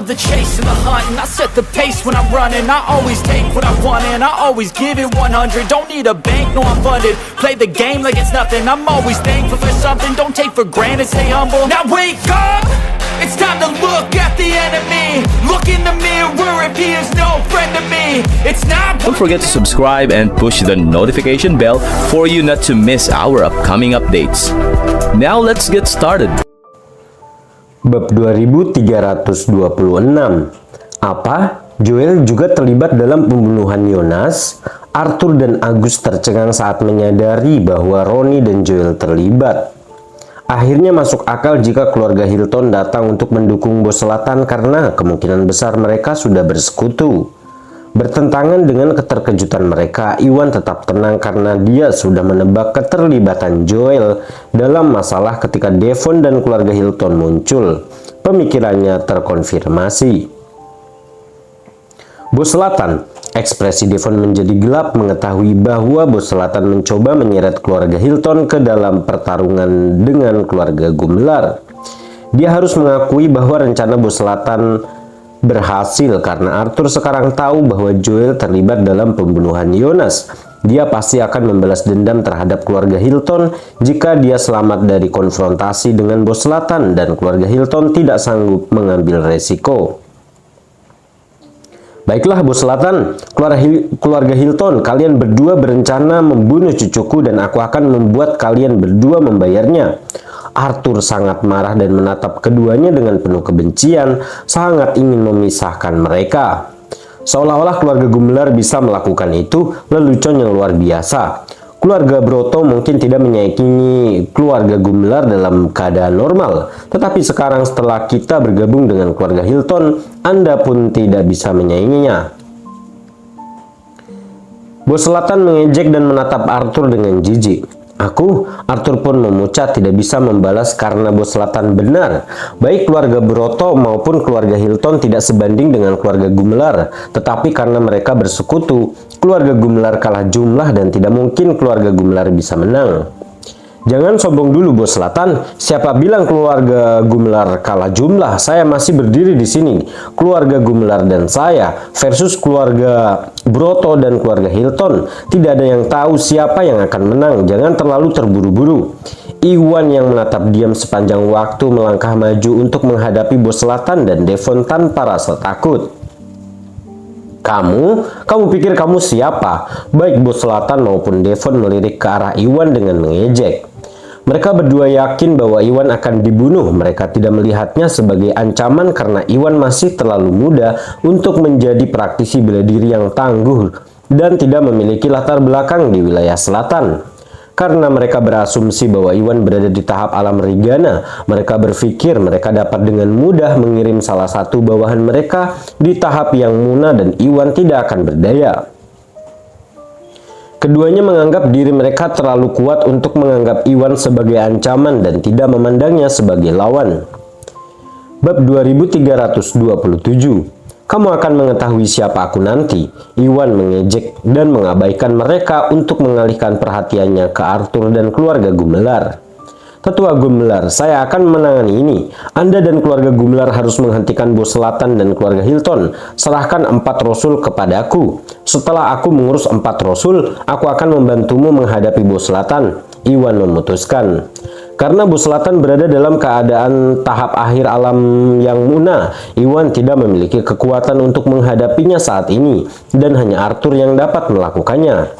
love the chase and the hunt, and I set the pace when I'm running. I always take what I want and I always give it 100. Don't need a bank, no I'm funded. Play the game like it's nothing. I'm always thankful for something. Don't take for granted, stay humble. Now wake up! It's time to look at the enemy. Look in the mirror if he is no friend to me. It's not. Don't forget to subscribe and push the notification bell for you not to miss our upcoming updates. Now let's get started. Bab 2326. Apa? Joel juga terlibat dalam pembunuhan Yonas? Arthur dan Agus tercengang saat menyadari bahwa Ronnie dan Joel terlibat. Akhirnya masuk akal jika keluarga Hilton datang untuk mendukung bos selatan karena kemungkinan besar mereka sudah bersekutu. Bertentangan dengan keterkejutan mereka, Iwan tetap tenang karena dia sudah menebak keterlibatan Joel dalam masalah ketika Devon dan keluarga Hilton muncul. Pemikirannya terkonfirmasi. Bos selatan, ekspresi Devon menjadi gelap mengetahui bahwa bos selatan mencoba menyeret keluarga Hilton ke dalam pertarungan dengan keluarga Gumelar. Dia harus mengakui bahwa rencana bos selatan berhasil karena Arthur sekarang tahu bahwa Joel terlibat dalam pembunuhan Yonas. Dia pasti akan membalas dendam terhadap keluarga Hilton jika dia selamat dari konfrontasi dengan bos selatan dan keluarga Hilton tidak sanggup mengambil resiko. Baiklah bos selatan, keluarga Hilton, kalian berdua berencana membunuh cucuku dan aku akan membuat kalian berdua membayarnya. Arthur sangat marah dan menatap keduanya dengan penuh kebencian, sangat ingin memisahkan mereka. Seolah-olah keluarga Gumelar bisa melakukan itu, lelucon yang luar biasa. Keluarga Broto mungkin tidak menyayangi keluarga Gumelar dalam keadaan normal, tetapi sekarang setelah kita bergabung dengan keluarga Hilton, Anda pun tidak bisa menyayanginya. Bos selatan mengejek dan menatap Arthur dengan jijik. Arthur pun memucat tidak bisa membalas karena bos selatan benar. Baik keluarga Broto maupun keluarga Hilton tidak sebanding dengan keluarga Gumelar, tetapi karena mereka bersekutu, keluarga Gumelar kalah jumlah dan tidak mungkin keluarga Gumelar bisa menang. Jangan sombong dulu bos selatan. Siapa bilang keluarga Gumelar kalah jumlah? Saya masih berdiri di sini. Keluarga Gumelar dan saya versus keluarga Broto dan keluarga Hilton. Tidak ada yang tahu siapa yang akan menang. Jangan terlalu terburu-buru. Iwan yang menatap diam sepanjang waktu melangkah maju untuk menghadapi bos selatan dan Devon tanpa rasa takut. Kamu pikir kamu siapa? Baik bos selatan maupun Devon melirik ke arah Iwan dengan mengejek. Mereka berdua yakin bahwa Iwan akan dibunuh. Mereka tidak melihatnya sebagai ancaman karena Iwan masih terlalu muda untuk menjadi praktisi bela diri yang tangguh dan tidak memiliki latar belakang di wilayah selatan. Karena mereka berasumsi bahwa Iwan berada di tahap alam Rigana, mereka berpikir mereka dapat dengan mudah mengirim salah satu bawahan mereka di tahap yang Muna dan Iwan tidak akan berdaya. Keduanya menganggap diri mereka terlalu kuat untuk menganggap Iwan sebagai ancaman dan tidak memandangnya sebagai lawan. Bab 2327. Kamu akan mengetahui siapa aku nanti. Iwan mengejek dan mengabaikan mereka untuk mengalihkan perhatiannya ke Arthur dan keluarga Gumelar. Tetua Gumelar, saya akan menangani ini. Anda dan keluarga Gumelar harus menghentikan bos selatan dan keluarga Hilton. Serahkan 4 rosul kepadaku. Setelah aku mengurus 4 rosul, aku akan membantumu menghadapi bos selatan. Iwan memutuskan. Karena bos selatan berada dalam keadaan tahap akhir alam yang Muna, Iwan tidak memiliki kekuatan untuk menghadapinya saat ini, dan hanya Arthur yang dapat melakukannya.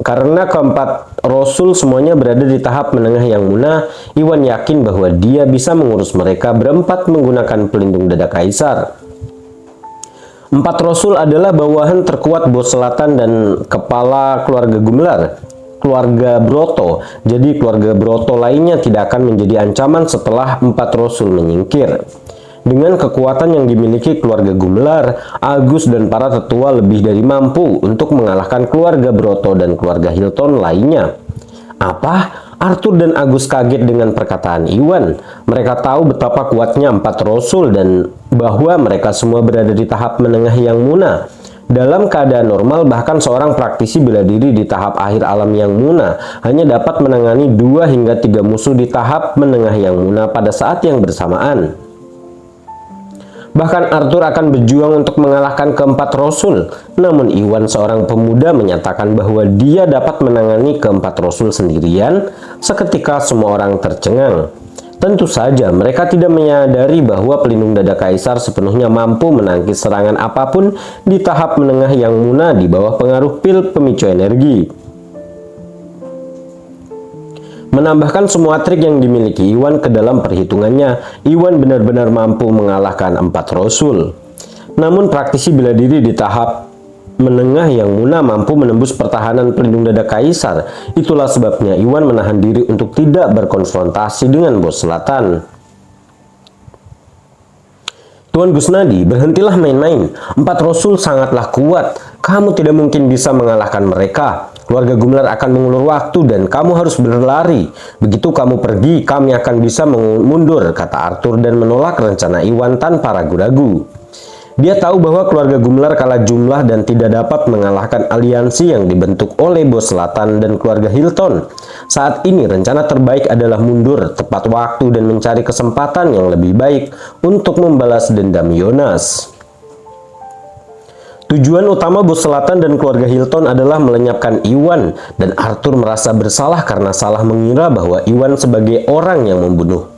Karena keempat rasul semuanya berada di tahap menengah yang Muna, Iwan yakin bahwa dia bisa mengurus mereka berempat menggunakan pelindung dada kaisar. 4 rasul adalah bawahan terkuat bos selatan dan kepala keluarga Gumelar, keluarga Broto. Jadi keluarga Broto lainnya tidak akan menjadi ancaman setelah 4 rasul menyingkir. Dengan kekuatan yang dimiliki keluarga Gumelar, Agus dan para tetua lebih dari mampu untuk mengalahkan keluarga Broto dan keluarga Hilton lainnya. Apa? Arthur dan Agus kaget dengan perkataan Iwan. Mereka tahu betapa kuatnya 4 rasul dan bahwa mereka semua berada di tahap menengah yang Muna. Dalam keadaan normal, bahkan seorang praktisi bela diri di tahap akhir alam yang Muna hanya dapat menangani 2 hingga 3 musuh di tahap menengah yang Muna pada saat yang bersamaan. Bahkan Arthur akan berjuang untuk mengalahkan keempat rasul. Namun Iwan, seorang pemuda, menyatakan bahwa dia dapat menangani keempat rasul sendirian. Seketika semua orang tercengang. Tentu saja mereka tidak menyadari bahwa pelindung dada kaisar sepenuhnya mampu menangkis serangan apapun di tahap menengah yang Muna di bawah pengaruh pil pemicu energi. Menambahkan semua trik yang dimiliki Iwan ke dalam perhitungannya, Iwan benar-benar mampu mengalahkan empat rasul. Namun praktisi bela diri di tahap menengah yang Muna mampu menembus pertahanan pelindung dada kaisar. Itulah sebabnya Iwan menahan diri untuk tidak berkonfrontasi dengan bos selatan. Tuan Gusnadi, berhentilah main-main. Empat rasul sangatlah kuat. Kamu tidak mungkin bisa mengalahkan mereka. Keluarga Gumelar akan mengulur waktu dan kamu harus berlari. Begitu kamu pergi, kami akan bisa mundur, kata Arthur dan menolak rencana Iwan tanpa ragu-ragu. Dia tahu bahwa keluarga Gumelar kalah jumlah dan tidak dapat mengalahkan aliansi yang dibentuk oleh bos selatan dan keluarga Hilton. Saat ini rencana terbaik adalah mundur tepat waktu dan mencari kesempatan yang lebih baik untuk membalas dendam Yonas. Tujuan utama bos selatan dan keluarga Hilton adalah melenyapkan Iwan, dan Arthur merasa bersalah karena salah mengira bahwa Iwan sebagai orang yang membunuh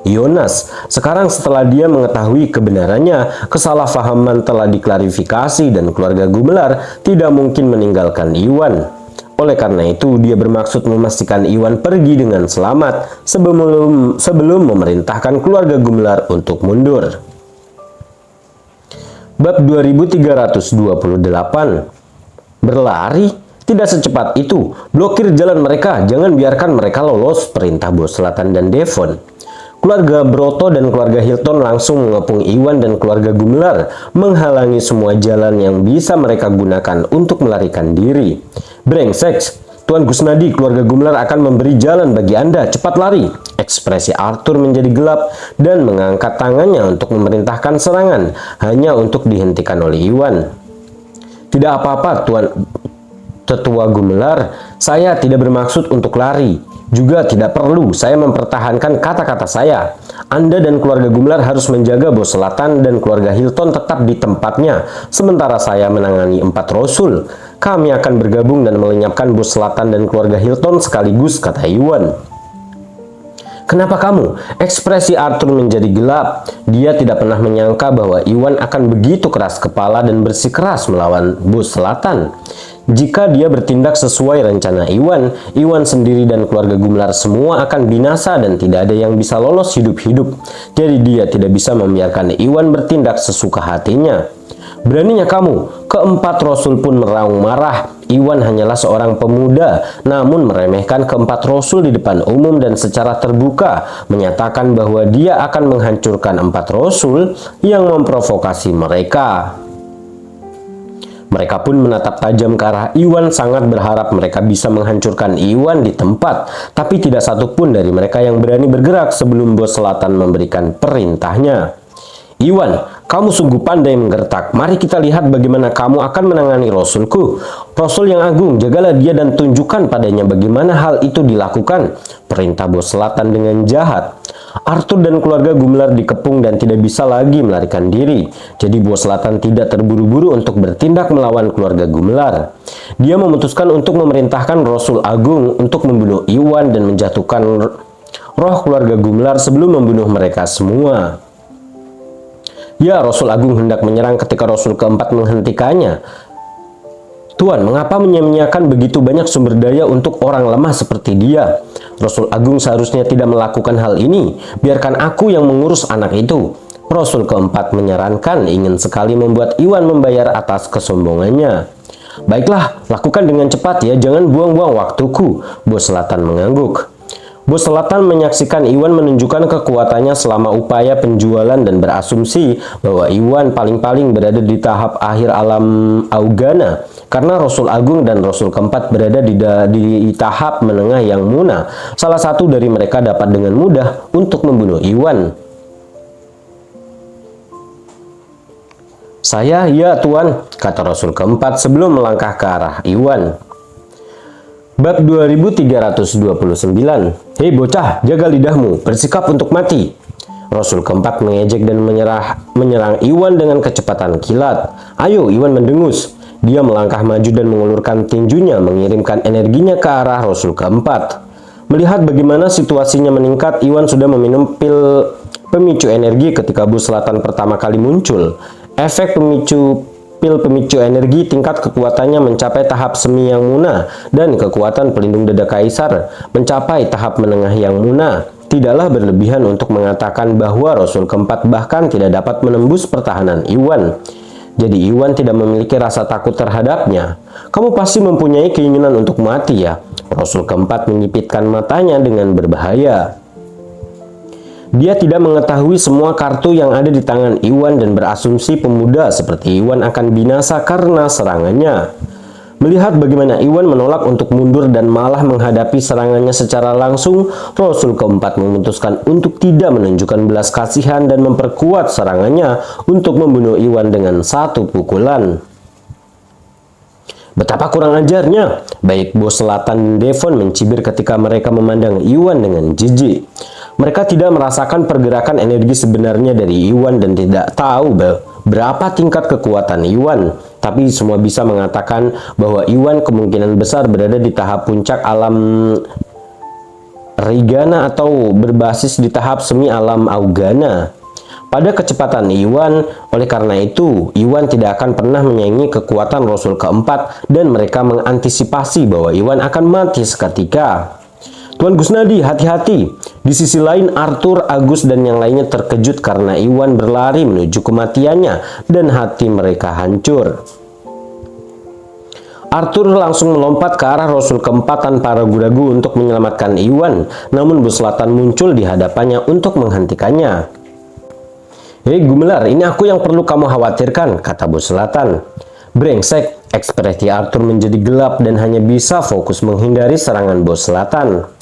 Yonas. Sekarang setelah dia mengetahui kebenarannya, kesalahpahaman telah diklarifikasi dan keluarga Gumelar tidak mungkin meninggalkan Iwan. Oleh karena itu, dia bermaksud memastikan Iwan pergi dengan selamat sebelum memerintahkan keluarga Gumelar untuk mundur. Bab 2328. Berlari? Tidak secepat itu. Blokir jalan mereka, jangan biarkan mereka lolos, perintah bos selatan dan Devon. Keluarga Broto dan keluarga Hilton langsung mengepung Iwan dan keluarga Gumelar, menghalangi semua jalan yang bisa mereka gunakan untuk melarikan diri. Brengsek! Tuan Gusnadi, keluarga Gumelar akan memberi jalan bagi Anda, cepat lari. Ekspresi Arthur menjadi gelap dan mengangkat tangannya untuk memerintahkan serangan, hanya untuk dihentikan oleh Iwan. Tidak apa-apa, Tuan Tetua Gumelar, saya tidak bermaksud untuk lari. Juga tidak perlu saya mempertahankan kata-kata saya. Anda dan keluarga Gumelar harus menjaga bos selatan dan keluarga Hilton tetap di tempatnya, sementara saya menangani empat rasul. Kami akan bergabung dan melenyapkan bos selatan dan keluarga Hilton sekaligus, kata Iwan. Kenapa kamu? Ekspresi Arthur menjadi gelap. Dia tidak pernah menyangka bahwa Iwan akan begitu keras kepala dan bersikeras melawan bos selatan. Jika dia bertindak sesuai rencana Iwan, Iwan sendiri dan keluarga Gumelar semua akan binasa dan tidak ada yang bisa lolos hidup-hidup. Jadi dia tidak bisa membiarkan Iwan bertindak sesuka hatinya. Beraninya kamu, keempat rasul pun meraung marah. Iwan hanyalah seorang pemuda, namun meremehkan keempat rasul di depan umum dan secara terbuka, menyatakan bahwa dia akan menghancurkan empat rasul yang memprovokasi mereka. Mereka pun menatap tajam ke arah Iwan, sangat berharap mereka bisa menghancurkan Iwan di tempat, tapi tidak satupun dari mereka yang berani bergerak sebelum bos selatan memberikan perintahnya. Iwan, kamu sungguh pandai menggertak. Mari kita lihat bagaimana kamu akan menangani rasulku. Rasul yang agung, jagalah dia dan tunjukkan padanya bagaimana hal itu dilakukan, perintah bos selatan dengan jahat. Arthur dan keluarga Gumelar dikepung dan tidak bisa lagi melarikan diri. Jadi bos selatan tidak terburu-buru untuk bertindak melawan keluarga Gumelar. Dia memutuskan untuk memerintahkan Rasul Agung untuk membunuh Iwan dan menjatuhkan roh keluarga Gumelar sebelum membunuh mereka semua. Ya, Rasul Agung hendak menyerang ketika Rasul keempat menghentikannya. Tuan, mengapa menyia-nyiakan begitu banyak sumber daya untuk orang lemah seperti dia? Rasul Agung seharusnya tidak melakukan hal ini. Biarkan aku yang mengurus anak itu. Rasul keempat menyarankan, ingin sekali membuat Iwan membayar atas kesombongannya. Baiklah, lakukan dengan cepat ya, jangan buang-buang waktuku. Bos selatan mengangguk. Bos selatan menyaksikan Iwan menunjukkan kekuatannya selama upaya penjualan dan berasumsi bahwa Iwan paling-paling berada di tahap akhir alam Augana, karena Rasul Agung dan Rasul keempat berada di tahap menengah yang Muna. Salah satu dari mereka dapat dengan mudah untuk membunuh Iwan. Saya, ya Tuan, kata Rasul keempat sebelum melangkah ke arah Iwan. Bab 2329. Hei bocah, jaga lidahmu, bersikap untuk mati. Rasul keempat mengejek dan menyerang Iwan dengan kecepatan kilat. Ayo, Iwan mendengus. Dia melangkah maju dan mengulurkan tinjunya, mengirimkan energinya ke arah Rasul keempat. Melihat bagaimana situasinya meningkat, Iwan sudah meminum pil pemicu energi ketika bus selatan pertama kali muncul. Efek pil pemicu energi tingkat kekuatannya mencapai tahap semi yang muna dan kekuatan pelindung dada kaisar mencapai tahap menengah yang muna. Tidaklah berlebihan untuk mengatakan bahwa Rasul keempat bahkan tidak dapat menembus pertahanan Iwan. Jadi Iwan tidak memiliki rasa takut terhadapnya. Kamu pasti mempunyai keinginan untuk mati ya? Rasul keempat menyipitkan matanya dengan berbahaya. Dia tidak mengetahui semua kartu yang ada di tangan Iwan dan berasumsi pemuda seperti Iwan akan binasa karena serangannya. Melihat bagaimana Iwan menolak untuk mundur dan malah menghadapi serangannya secara langsung, Rasul keempat memutuskan untuk tidak menunjukkan belas kasihan dan memperkuat serangannya untuk membunuh Iwan dengan satu pukulan. Betapa kurang ajarnya, baik bos selatan dan Devon mencibir ketika mereka memandang Iwan dengan jijik. Mereka tidak merasakan pergerakan energi sebenarnya dari Iwan dan tidak tahu berapa tingkat kekuatan Iwan. Tapi semua bisa mengatakan bahwa Iwan kemungkinan besar berada di tahap puncak alam Rigana atau berbasis di tahap semi alam Augana. Pada kecepatan Iwan, oleh karena itu, Iwan tidak akan pernah menyaingi kekuatan Rasul keempat dan mereka mengantisipasi bahwa Iwan akan mati seketika. Tuan Gusnadi, hati-hati. Di sisi lain, Arthur, Agus, dan yang lainnya terkejut karena Iwan berlari menuju kematiannya dan hati mereka hancur. Arthur langsung melompat ke arah Rasul keempat tanpa ragu-ragu untuk menyelamatkan Iwan, namun bos selatan muncul di hadapannya untuk menghentikannya. Hei Gumelar, ini aku yang perlu kamu khawatirkan, kata bos selatan. Brengsek, ekspresi Arthur menjadi gelap dan hanya bisa fokus menghindari serangan bos selatan.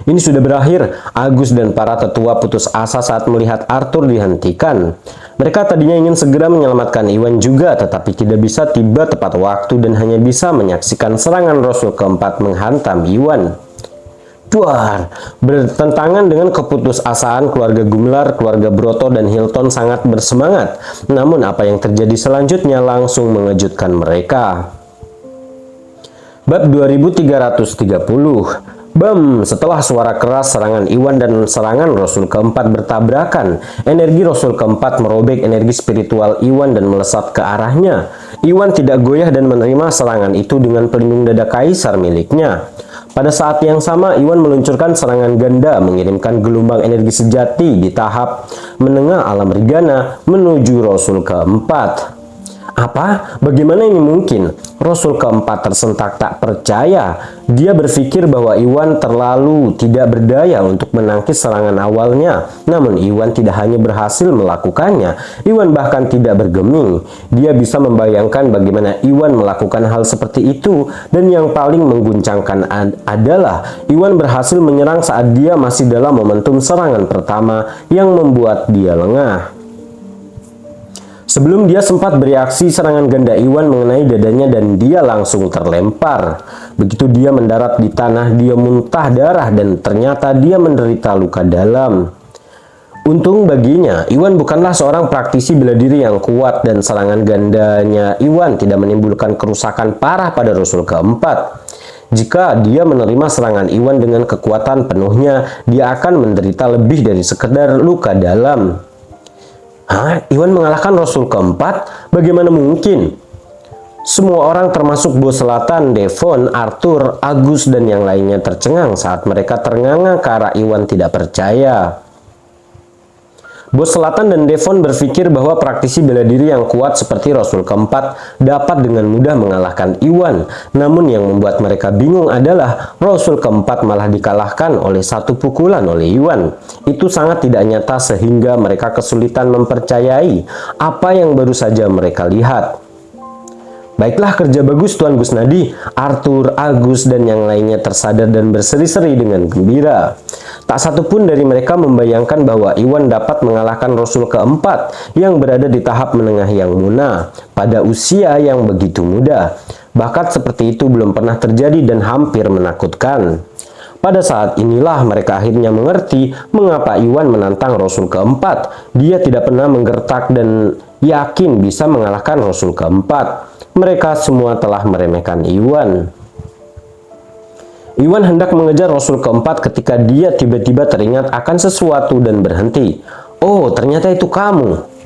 Ini sudah berakhir. Agus dan para tetua putus asa saat melihat Arthur dihentikan. Mereka tadinya ingin segera menyelamatkan Iwan juga, tetapi tidak bisa tiba tepat waktu dan hanya bisa menyaksikan serangan Rasul keempat menghantam Iwan. Duar, bertentangan dengan keputusasaan keluarga Gumelar, keluarga Broto dan Hilton sangat bersemangat. Namun apa yang terjadi selanjutnya langsung mengejutkan mereka. Bab 2330. Bam! Setelah suara keras serangan Iwan dan serangan Rasul keempat bertabrakan, energi Rasul keempat merobek energi spiritual Iwan dan melesat ke arahnya. Iwan tidak goyah dan menerima serangan itu dengan pelindung dada kaisar miliknya. Pada saat yang sama, Iwan meluncurkan serangan ganda, mengirimkan gelombang energi sejati di tahap menengah alam Rigana menuju Rasul keempat. Apa? Bagaimana ini mungkin? Rasul keempat tersentak tak percaya. Dia berpikir bahwa Iwan terlalu tidak berdaya untuk menangkis serangan awalnya. Namun Iwan tidak hanya berhasil melakukannya, Iwan bahkan tidak bergeming. Dia bisa membayangkan bagaimana Iwan melakukan hal seperti itu. Dan yang paling mengguncangkan adalah Iwan berhasil menyerang saat dia masih dalam momentum serangan pertama yang membuat dia lengah. Sebelum dia sempat bereaksi, serangan ganda Iwan mengenai dadanya dan dia langsung terlempar. Begitu dia mendarat di tanah, dia muntah darah dan ternyata dia menderita luka dalam. Untung baginya, Iwan bukanlah seorang praktisi bela diri yang kuat dan serangan gandanya Iwan tidak menimbulkan kerusakan parah pada Rasul keempat. Jika dia menerima serangan Iwan dengan kekuatan penuhnya, dia akan menderita lebih dari sekedar luka dalam. Hah? Iwan mengalahkan Rasul keempat? Bagaimana mungkin? Semua orang termasuk bos selatan, Devon, Arthur, Agus, dan yang lainnya tercengang saat mereka ternganga ke arah Iwan tidak percaya. Bos selatan dan Devon berpikir bahwa praktisi bela diri yang kuat seperti Rasul keempat dapat dengan mudah mengalahkan Iwan. Namun yang membuat mereka bingung adalah Rasul keempat malah dikalahkan oleh satu pukulan oleh Iwan. Itu sangat tidak nyata sehingga mereka kesulitan mempercayai apa yang baru saja mereka lihat. Baiklah, kerja bagus Tuan Gusnadi. Arthur, Agus, dan yang lainnya tersadar dan berseri-seri dengan gembira. Tak satu pun dari mereka membayangkan bahwa Iwan dapat mengalahkan Rasul keempat yang berada di tahap menengah yang muna pada usia yang begitu muda. Bakat seperti itu belum pernah terjadi dan hampir menakutkan. Pada saat inilah mereka akhirnya mengerti mengapa Iwan menantang Rasul keempat. Dia tidak pernah menggertak dan yakin bisa mengalahkan Rasul keempat. Mereka semua telah meremehkan Iwan. Iwan hendak mengejar Rasul keempat ketika dia tiba-tiba teringat akan sesuatu dan berhenti. "Oh, ternyata itu kamu."